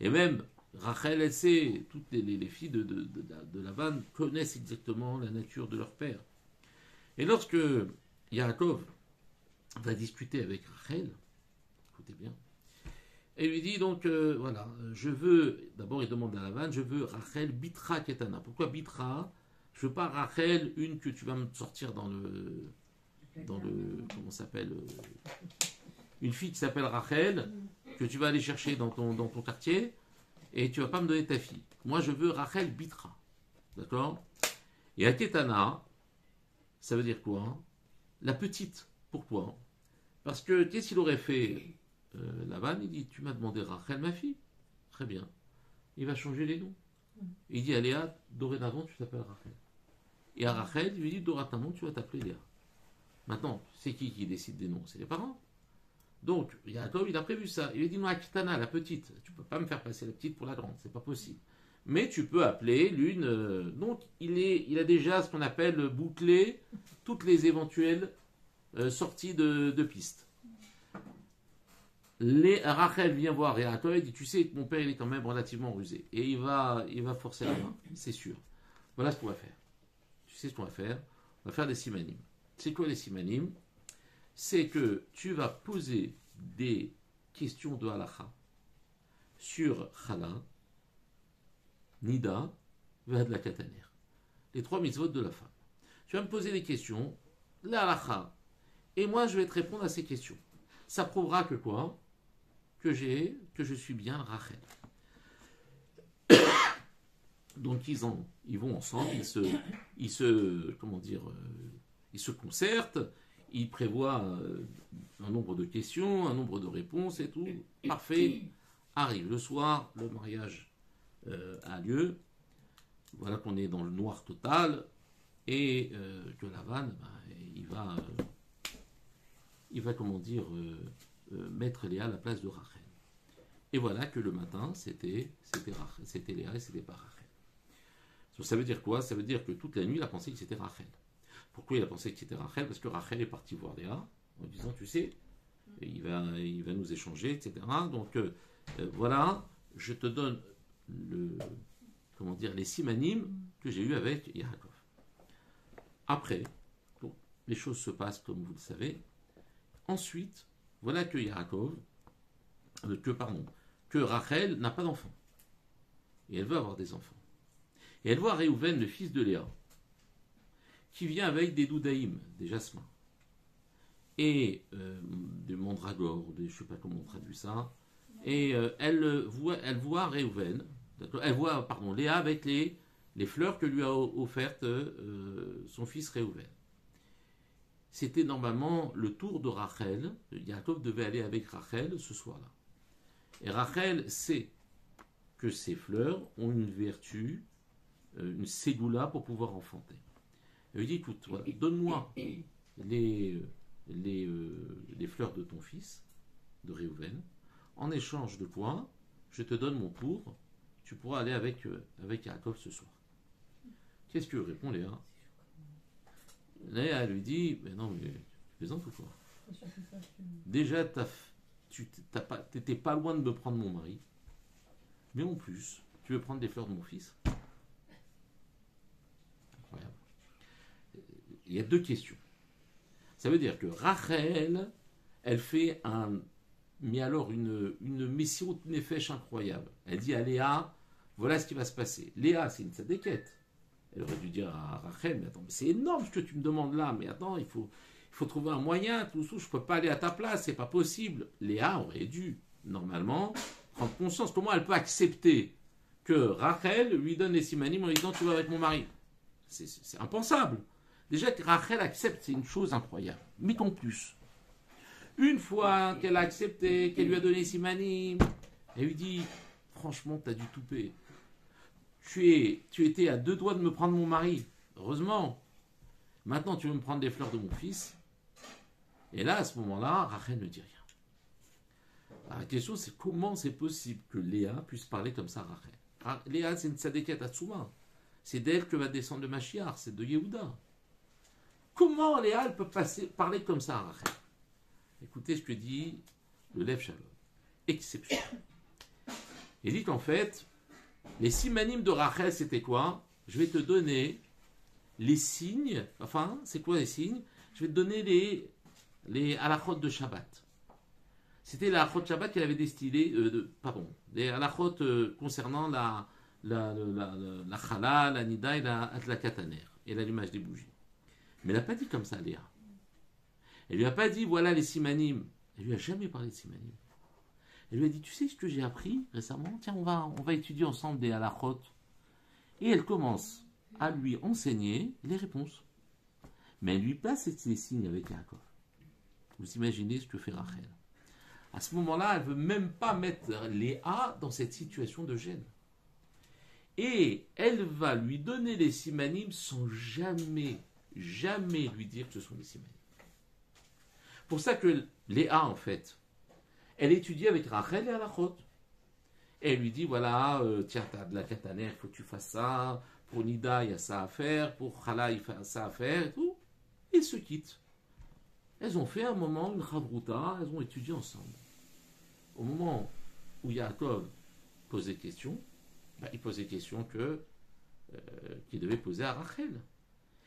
Et même, Rachel, elle sait, toutes les filles de Lavan connaissent exactement la nature de leur père. Et lorsque Yaakov va discuter avec Rachel, écoutez bien, et lui dit donc, voilà, je veux, d'abord il demande à Lavan, je veux Rachel Bitra Ketana. Pourquoi Bitra? Je veux pas Rachel, une que tu vas me sortir dans le comment ça s'appelle, une fille qui s'appelle Rachel, que tu vas aller chercher dans ton quartier, et tu vas pas me donner ta fille. Moi je veux Rachel Bitra. D'accord? Et à Ketana, ça veut dire quoi? La petite. Pourquoi? Parce que qu'est-ce qu'il aurait fait Lavan? Il dit: tu m'as demandé Rachel, ma fille. Très bien. Il va changer les noms. Il dit à Léa: dorénavant tu t'appelles Rachel. Et à Rachel, il lui dit: dorénavant tu vas t'appeler Léa. Maintenant, c'est qui décide des noms? C'est les parents. Donc, Yaakov, il a prévu ça. Il lui dit: non, Akitana, la petite. Tu ne peux pas me faire passer la petite pour la grande. C'est pas possible. Mais tu peux appeler l'une. Donc, il a déjà ce qu'on appelle bouclé toutes les éventuelles sorties de pistes. Rachel vient voir Yaakov et dit: tu sais que mon père, il est quand même relativement rusé. Et il va forcer la main, c'est sûr. Voilà ce qu'on va faire. Tu sais ce qu'on va faire? On va faire des simanim. C'est quoi les simanim? C'est que tu vas poser des questions de halacha sur Chala, Nida, Vad la Kataner. Les 3 mitzvot de la femme. Tu vas me poser des questions, la halacha, et moi je vais te répondre à ces questions. Ça prouvera que quoi? que je suis bien Rachel. Donc ils vont ensemble, ils se concertent, ils prévoient un nombre de questions, un nombre de réponses et tout. Parfait. Arrive le soir, le mariage a lieu. Voilà qu'on est dans le noir total et que Lavan, il va mettre Léa à la place de Rachel. Et voilà que le matin, c'était Léa et c'était pas Rachel. Donc, ça veut dire quoi? Ça veut dire que toute la nuit, il a pensé que c'était Rachel. Pourquoi il a pensé que c'était Rachel? Parce que Rachel est partie voir Léa en disant, tu sais, il va nous échanger, etc. Donc voilà, je te donne les simanim que j'ai eu avec Yaakov. Après, bon, les choses se passent comme vous le savez. Ensuite, voilà que que Rachel n'a pas d'enfant. Et elle veut avoir des enfants. Et elle voit Réhouven, le fils de Léa, qui vient avec des doudaïm, des jasmins, et des mandragores, je ne sais pas comment on traduit ça. Et elle voit Réhouven, Léa avec les fleurs que lui a offertes son fils Réhouven. C'était normalement le tour de Rachel. Yaakov devait aller avec Rachel ce soir-là. Et Rachel sait que ces fleurs ont une vertu, une ségoula pour pouvoir enfanter. Elle lui dit, écoute, voilà, donne-moi les fleurs de ton fils, de Réhouven, en échange de quoi je te donne mon pour, tu pourras aller avec Yaakov ce soir. Qu'est-ce que répond Léa? Léa lui dit, mais non, mais tu plaisantes ou quoi? Déjà, tu n'étais pas loin de me prendre mon mari, mais en plus, tu veux prendre des fleurs de mon fils? Incroyable. Il y a deux questions. Ça veut dire que Rachel, elle fait une mission nefesh incroyable. Elle dit à Léa, voilà ce qui va se passer. Léa, c'est une tzadékette. Elle aurait dû dire à Rachel, mais attends, mais c'est énorme ce que tu me demandes là, mais attends, il faut trouver un moyen, tout, je ne peux pas aller à ta place, c'est pas possible. Léa aurait dû, normalement, prendre conscience. Comment elle peut accepter que Rachel lui donne les simanim en lui disant, tu vas avec mon mari? C'est impensable. Déjà que Rachel accepte, c'est une chose incroyable. Mais en plus, une fois qu'elle a accepté, qu'elle lui a donné les simanim, elle lui dit, franchement, tu as dû tout payer. Tu étais à 2 doigts de me prendre mon mari. Heureusement. Maintenant, tu veux me prendre des fleurs de mon fils. Et là, à ce moment-là, Rachel ne dit rien. Alors, la question, c'est comment c'est possible que Léa puisse parler comme ça à Rachel? Léa, c'est une tzadékette Atsuma. C'est d'elle que va descendre le Mashiach, c'est de Yehuda. Comment Léa, elle peut parler comme ça à Rachel? Écoutez ce que dit le Lev Shalom. Exception. Il dit qu'en fait, les simanim de Rachel, c'était quoi? Je vais te donner les signes. Enfin, c'est quoi les signes? Je vais te donner les halachot de Shabbat. C'était les halachot de Shabbat qu'elle avait destillé, les halachot concernant la chala, la nida et la kataner, et l'allumage des bougies. Mais elle n'a pas dit comme ça, Léa. Elle lui a pas dit, voilà les simanim. Elle lui a jamais parlé de simanim. Elle lui a dit, tu sais ce que j'ai appris récemment? Tiens, on va étudier ensemble des halachot. Et elle commence à lui enseigner les réponses. Mais elle lui place ces signes avec Yaakov. Vous imaginez ce que fait Rachel. À ce moment-là, elle ne veut même pas mettre Léa dans cette situation de gêne. Et elle va lui donner les simanim sans jamais lui dire que ce sont des simanim. Pour ça que Léa, en fait, elle étudie avec Rachel et Halachot. Et elle lui dit, voilà, tiens, tu as de la kataner, il faut que tu fasses ça. Pour Nida, il y a ça à faire. Pour Chala, il y a ça à faire. Et tout. Ils se quittent. Elles ont fait un moment, une chavruta, elles ont étudié ensemble. Au moment où Yaakov pose des questions, il pose des questions qu'il devait poser à Rachel.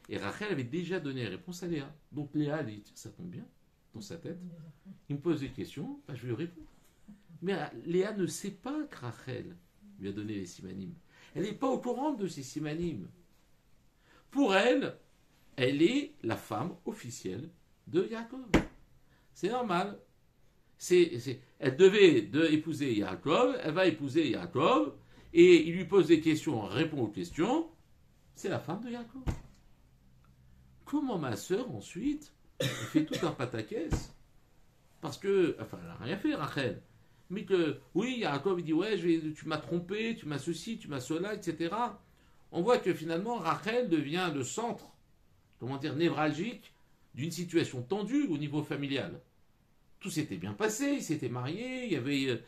Et Rachel avait déjà donné la réponse à Léa. Donc Léa, elle dit, ça tombe bien, dans sa tête. Il me pose des questions, je vais lui répondre. Mais Léa ne sait pas que Rachel lui a donné les simanim. Elle n'est pas au courant de ces simanim. Pour elle, elle est la femme officielle de Yaakov. C'est normal. Elle devait épouser Yaakov, elle va épouser Yaakov, et il lui pose des questions, répond aux questions, c'est la femme de Yaakov. Comment ma sœur, ensuite, elle fait tout un pataquès, parce que, enfin, elle n'a rien fait, Rachel, mais que, oui, Yaakov, il dit, ouais, tu m'as trompé, tu m'as ceci, tu m'as cela, etc. On voit que finalement, Rachel devient le centre, comment dire, névralgique d'une situation tendue au niveau familial. Tout s'était bien passé, il s'était marié, il y avait...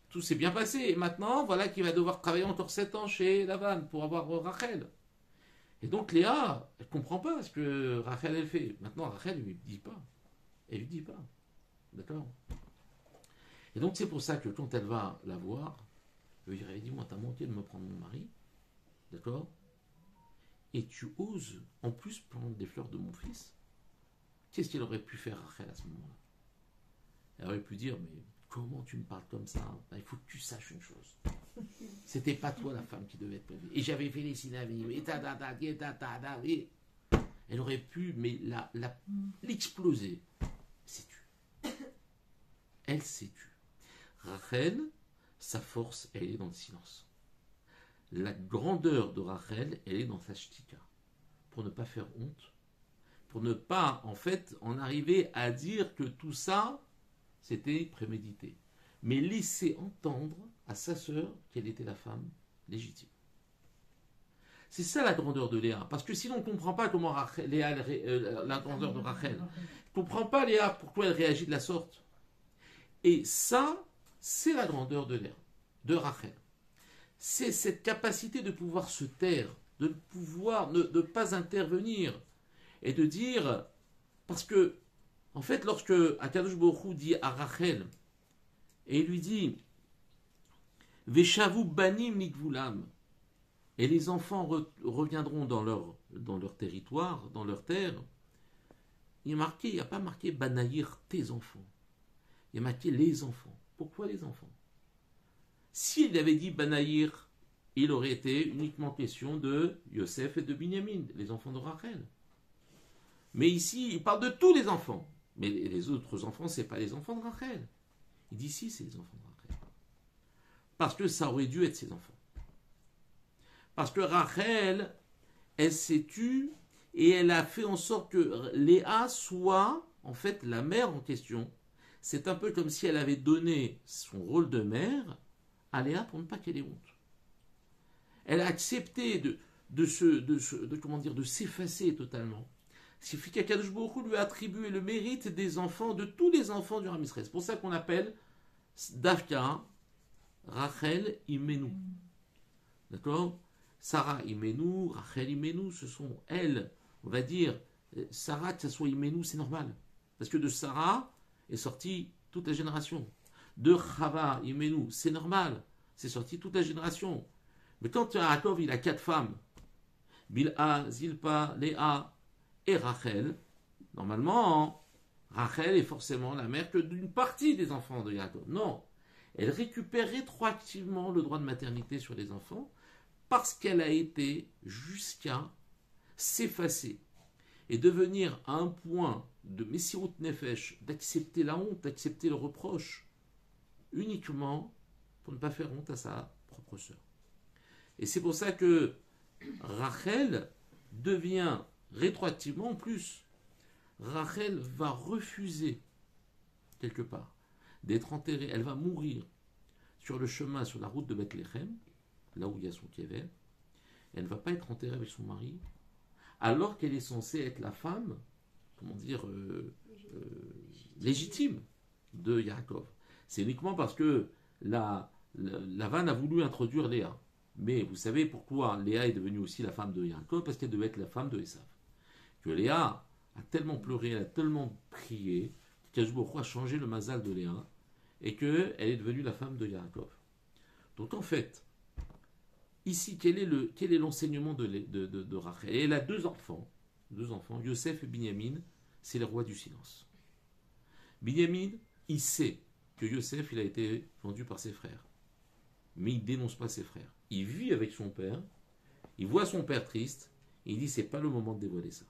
tout s'est bien passé. Et maintenant, voilà qu'il va devoir travailler encore 7 ans chez Lavan pour avoir Rachel. Et donc Léa, elle ne comprend pas ce que Rachel elle fait. Maintenant, Rachel ne lui dit pas. Elle lui dit pas. D'accord? Et donc c'est pour ça que quand elle va la voir, elle lui dit, dis-moi, t'as manqué de me prendre mon mari. D'accord? Et tu oses, en plus, prendre des fleurs de mon fils. Qu'est-ce qu'elle aurait pu faire Rachel à ce moment-là? Elle aurait pu dire, mais comment tu me parles comme ça? Il faut que tu saches une chose. C'était pas toi la femme qui devait être prévenue. Et j'avais fait les synonymes. Et elle aurait pu, mais l'exploser. C'est tu. Elle s'est tue. Rachel, sa force, elle est dans le silence. La grandeur de Rachel, elle est dans sa shtika. Pour ne pas faire honte. Pour ne pas, en fait, en arriver à dire que tout ça, c'était prémédité. Mais laisser entendre à sa sœur qu'elle était la femme légitime. C'est ça la grandeur de Léa. Parce que sinon on ne comprend pas comment la grandeur de Rachel. On ne comprend pas Léa pourquoi elle réagit de la sorte. Et ça, c'est la grandeur de Léa, de Rachel. C'est cette capacité de pouvoir se taire, de pouvoir ne pas intervenir et de dire, parce que en fait, lorsque Akadosh Baruch Hu dit à Rachel, et il lui dit, Veshavu banim nikvulam, et les enfants reviendront dans leur territoire, dans leur terre, il n'y a pas marqué Banayir tes enfants, il y a marqué les enfants. Pourquoi les enfants? S'il avait dit Banayir, il aurait été uniquement question de Yosef et de Binyamin, les enfants de Rachel. Mais ici, il parle de tous les enfants. Mais les autres enfants, ce n'est pas les enfants de Rachel. Il dit si, c'est les enfants de Rachel. Parce que ça aurait dû être ses enfants. Parce que Rachel, elle s'est tue et elle a fait en sorte que Léa soit, en fait, la mère en question. C'est un peu comme si elle avait donné son rôle de mère à Léa pour ne pas qu'elle ait honte. Elle a accepté de s'effacer totalement. Ce qui fait qu'Akadosh Baruch Hu lui a attribué le mérite des enfants, de tous les enfants du Ham Israël. C'est pour ça qu'on appelle Davka Rachel Imenu. D'accord? Sarah Imenu, Rachel Imenu, ce sont elles, on va dire, Sarah, que ce soit Imenu, c'est normal. Parce que de Sarah est sortie toute la génération. De Chava Imenu, c'est normal, c'est sorti toute la génération. Mais quand Yaakov, il a 4 femmes, Bilha, Zilpa, Léa et Rachel, normalement, Rachel est forcément la mère que d'une partie des enfants de Yaakov. Non, elle récupère rétroactivement le droit de maternité sur les enfants parce qu'elle a été jusqu'à s'effacer et devenir à un point de Messirut Nefesh, d'accepter la honte, d'accepter le reproche, uniquement pour ne pas faire honte à sa propre sœur. Et c'est pour ça que Rachel devient rétroactivement, en plus, Rachel va refuser, quelque part, d'être enterrée. Elle va mourir sur le chemin, sur la route de Bethléem, là où il y a son kéver. Elle ne va pas être enterrée avec son mari, alors qu'elle est censée être la femme, comment dire, légitime de Yaakov. C'est uniquement parce que Lavan a voulu introduire Léa. Mais vous savez pourquoi Léa est devenue aussi la femme de Yaakov? Parce qu'elle devait être la femme de Esav. Que Léa a tellement pleuré, elle a tellement prié, qu'Akadosh Baruch Hu a changé le mazal de Léa, et qu'elle est devenue la femme de Yaakov. Donc en fait, ici, quel est l'enseignement de Rachel? Elle a deux enfants, Yosef et Binyamin, c'est les rois du silence. Binyamin, il sait que Yosef, il a été vendu par ses frères. Mais il ne dénonce pas ses frères. Il vit avec son père, il voit son père triste, et il dit, c'est pas le moment de dévoiler ça.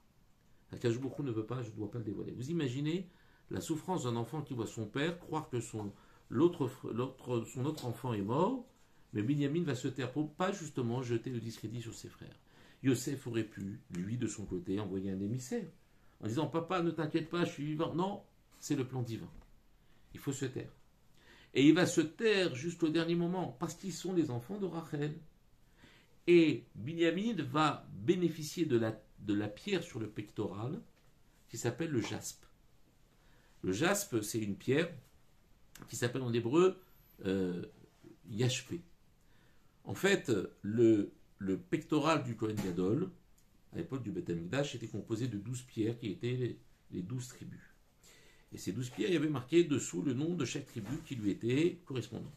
Akadosh Baruch Hu ne veut pas, je ne dois pas le dévoiler. Vous imaginez la souffrance d'un enfant qui voit son père croire que son autre enfant est mort, mais Binyamin va se taire pour pas justement jeter le discrédit sur ses frères. Yosef aurait pu, lui de son côté, envoyer un émissaire en disant papa ne t'inquiète pas, je suis vivant. Non, c'est le plan divin. Il faut se taire. Et il va se taire jusqu'au dernier moment parce qu'ils sont les enfants de Rachel. Et Binyamin va bénéficier de la pierre sur le pectoral qui s'appelle le jaspe. Le jaspe, c'est une pierre qui s'appelle en hébreu yashpé. En fait, le pectoral du Kohen Gadol, à l'époque du Beth Amikdash, était composé de 12 pierres qui étaient les 12 tribus. Et ces 12 pierres, il y avait marqué dessous le nom de chaque tribu qui lui était correspondante.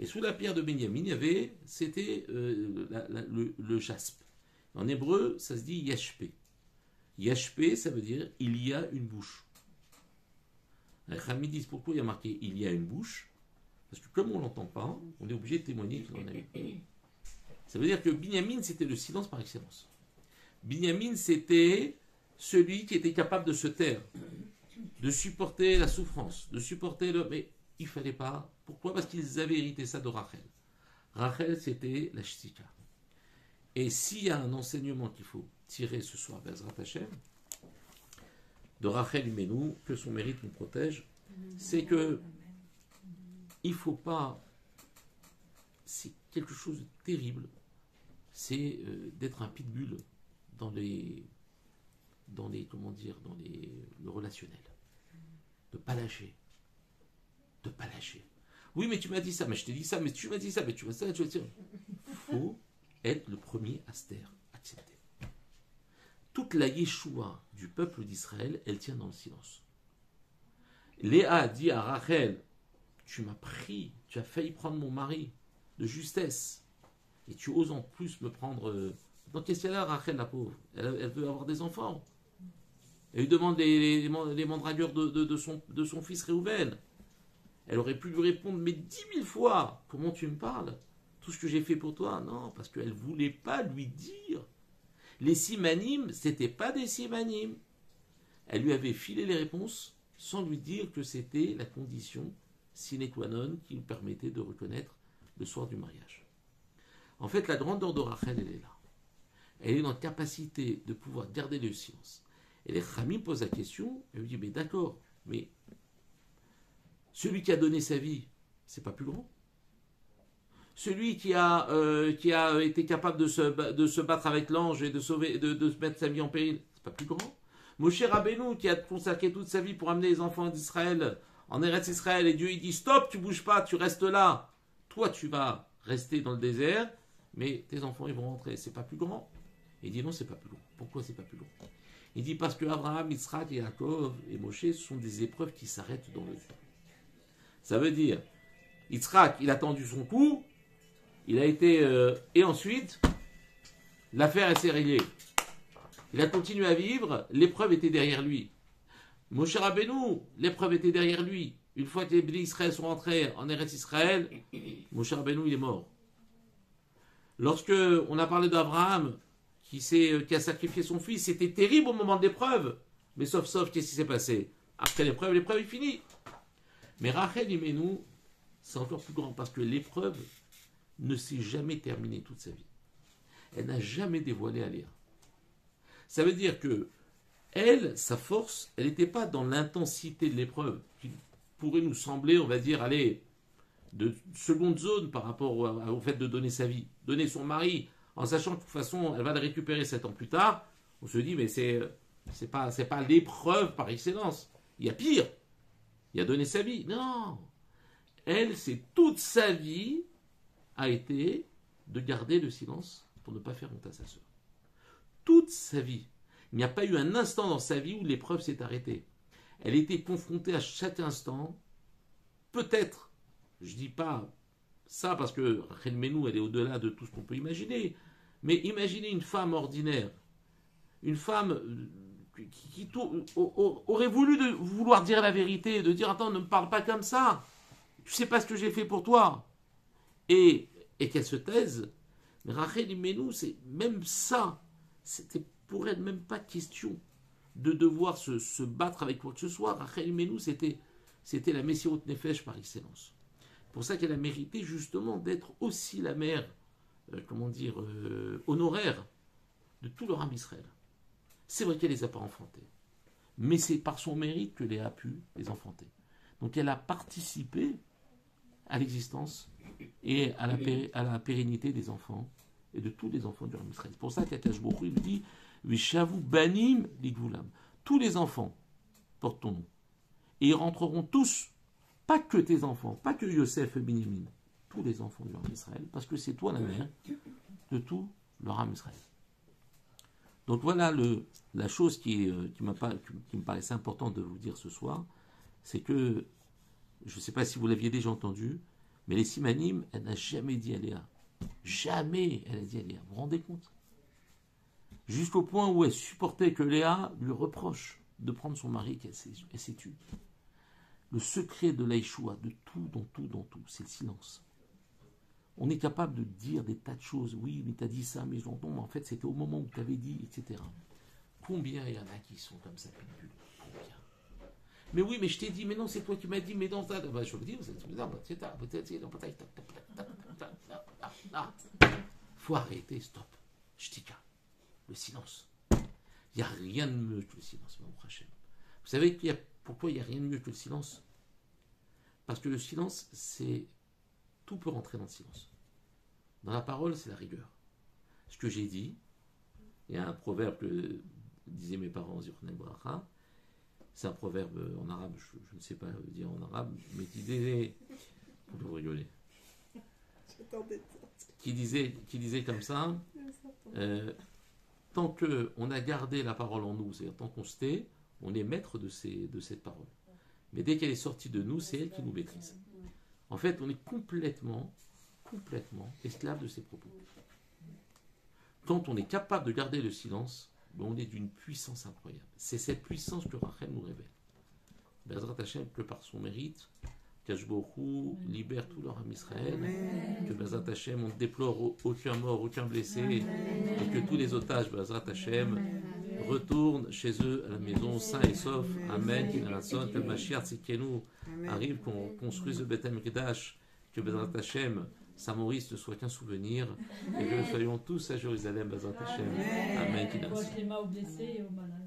Et sous la pierre de Benjamin, c'était le jaspe. En hébreu, ça se dit yashpé. Yashpé, ça veut dire il y a une bouche. Les Chachamim disent pourquoi il y a marqué il y a une bouche. Parce que comme on ne l'entend pas, on est obligé de témoigner qu'il en a eu. Ça veut dire que Binyamin, c'était le silence par excellence. Binyamin, c'était celui qui était capable de se taire, de supporter la souffrance, de supporter le... Mais il ne fallait pas. Pourquoi ? Parce qu'ils avaient hérité ça de Rachel. Rachel, c'était la shtika. Et s'il y a un enseignement qu'il faut tirer ce soir, Bezrat Hashem, de Rachel Imenu, que son mérite nous protège, c'est que il ne faut pas... C'est quelque chose de terrible. C'est d'être un pitbull dans le relationnel. De ne pas lâcher. De ne pas lâcher. Oui, mais tu m'as dit ça, mais je t'ai dit ça, mais tu m'as dit ça, mais tu m'as dit ça, tu vas dire. Il faut être le premier à se taire, accepter. Toute la Yeshua du peuple d'Israël, elle tient dans le silence. Léa dit à Rachel, tu m'as pris, tu as failli prendre mon mari de justesse, et tu oses en plus me prendre... Donc qu'est-ce qu'elle a, Rachel, la pauvre ? Elle veut avoir des enfants. Elle lui demande les mandragures de son fils Réhouven. Elle aurait pu lui répondre, mais 10 000 fois, comment tu me parles ? Tout ce que j'ai fait pour toi ? Non, parce qu'elle ne voulait pas lui dire. Les simanim, ce n'était pas des simanim. Elle lui avait filé les réponses sans lui dire que c'était la condition sine qua non qui lui permettait de reconnaître le soir du mariage. En fait, la grandeur de Rachel, elle est là. Elle est dans la capacité de pouvoir garder le silence. Et les Chachamim posent la question, et lui disent, mais d'accord, mais celui qui a donné sa vie, c'est pas plus grand. Celui qui a été capable de se battre avec l'ange et de se mettre sa vie en péril, c'est pas plus grand. Moshe Rabbeinu, qui a consacré toute sa vie pour amener les enfants d'Israël en Eretz Israël, et Dieu il dit, stop, tu bouges pas, tu restes là. Toi, tu vas rester dans le désert, mais tes enfants, ils vont rentrer. C'est pas plus grand. Il dit, non, c'est pas plus grand. Pourquoi c'est pas plus grand ? Il dit, parce que Abraham, Yitzhak, Yaakov et Moshe, ce sont des épreuves qui s'arrêtent dans le désert. Ça veut dire, Yitzhak, il a tendu son coup, il a été... et ensuite, l'affaire, elle s'est réglée. Il a continué à vivre, l'épreuve était derrière lui. Moshe Rabbeinu, l'épreuve était derrière lui. Une fois que les Bnei Israël sont rentrés en Eretz Israël, Moshe Rabbeinu, il est mort. Lorsque on a parlé d'Abraham, qui a sacrifié son fils, c'était terrible au moment de l'épreuve. Mais sauf, qu'est-ce qui s'est passé ? Après l'épreuve est finie. Mais Rachel Imenu, c'est encore plus grand, parce que l'épreuve ne s'est jamais terminée toute sa vie. Elle n'a jamais dévoilé à Léa. Ça veut dire que elle, sa force, elle n'était pas dans l'intensité de l'épreuve, qui pourrait nous sembler, on va dire, aller de seconde zone par rapport au fait de donner sa vie, donner son mari, en sachant que de toute façon, elle va le récupérer 7 ans plus tard. On se dit, mais c'est pas l'épreuve par excellence. Il y a pire. Il a donné sa vie. Non. Elle, c'est toute sa vie a été de garder le silence pour ne pas faire honte à sa sœur. Toute sa vie. Il n'y a pas eu un instant dans sa vie où l'épreuve s'est arrêtée. Elle était confrontée à chaque instant. Peut-être, je ne dis pas ça parce que Rachel Imenu, elle est au-delà de tout ce qu'on peut imaginer. Mais imaginez une femme ordinaire. Une femme qui aurait voulu vouloir dire la vérité, de dire, attends, ne me parle pas comme ça. Tu ne sais pas ce que j'ai fait pour toi. Et qu'elle se taise. Mais Rachel Imenu, c'est même ça. C'était pour elle même pas question de devoir se battre avec quoi que ce soit. Rachel Imenu, c'était la Messirut Nefesh par excellence. C'est pour ça qu'elle a mérité justement d'être aussi la mère, honoraire de tout le Ram Israël. C'est vrai qu'elle ne les a pas enfantés, mais c'est par son mérite que Léa a pu les enfanter. Donc elle a participé à l'existence et à la pérennité des enfants et de tous les enfants du Ram Israël. C'est pour ça qu'Akash Baruch Hu, il dit Vishavu banim ligvulam. Tous les enfants portent ton nom. Et ils rentreront tous, pas que tes enfants, pas que Yosef et Binyamin, tous les enfants du Ram Israël, parce que c'est toi la mère de tout le Ram Israël. Donc voilà la chose qui me paraissait importante de vous dire ce soir, c'est que, je ne sais pas si vous l'aviez déjà entendu, mais les Simanim, elle n'a jamais dit à Léa. Jamais elle a dit à Léa. Vous vous rendez compte? Jusqu'au point où elle supportait que Léa lui reproche de prendre son mari qu'elle s'est tue. Le secret de l'Aïchoua, de tout, dans tout, c'est le silence. On est capable de dire des tas de choses. Oui, mais tu as dit ça, mais j'entends, mais en fait, c'était au moment où tu avais dit, etc. Combien il y en a qui sont comme ça, Pénibule? Combien? Mais oui, mais je t'ai dit, mais non, c'est toi qui m'as dit, mais dans ça, je vous dis, faut arrêter, stop. Shtika, le silence. Il n'y a rien de mieux que le silence, mon Hachem. Vous savez pourquoi il n'y a rien de mieux que le silence? Parce que le silence, c'est... Tout peut rentrer dans le silence. Dans la parole, c'est la rigueur. Ce que j'ai dit, il y a un proverbe que disaient mes parents, c'est un proverbe en arabe, je ne sais pas le dire en arabe, mais qui disait... Vous rigolez. Qui disait comme ça, tant qu'on a gardé la parole en nous, c'est-à-dire tant qu'on se tait, on est maître de cette parole. Mais dès qu'elle est sortie de nous, c'est elle qui nous maîtrise. En fait, on est complètement esclave de ses propos. Quand on est capable de garder le silence, on est d'une puissance incroyable. C'est cette puissance que Rachel nous révèle. Bezrat Hashem, que par son mérite, Akash Baruch Hu libère tout leur âme Israël, que Bezrat Hashem, on ne déplore aucun mort, aucun blessé, et que tous les otages, Bezrat Hashem, retournent chez eux à la maison sains et saufs. Amen. Que le Mashiach Tzidkenu arrive, qu'on construise le Beth Amikdash, que Bezrat Hashem, Saint-Maurice ne soit qu'un souvenir, et que nous soyons tous à Jérusalem, Bezrat Hashem. Amen. Aux blessés et aux malades.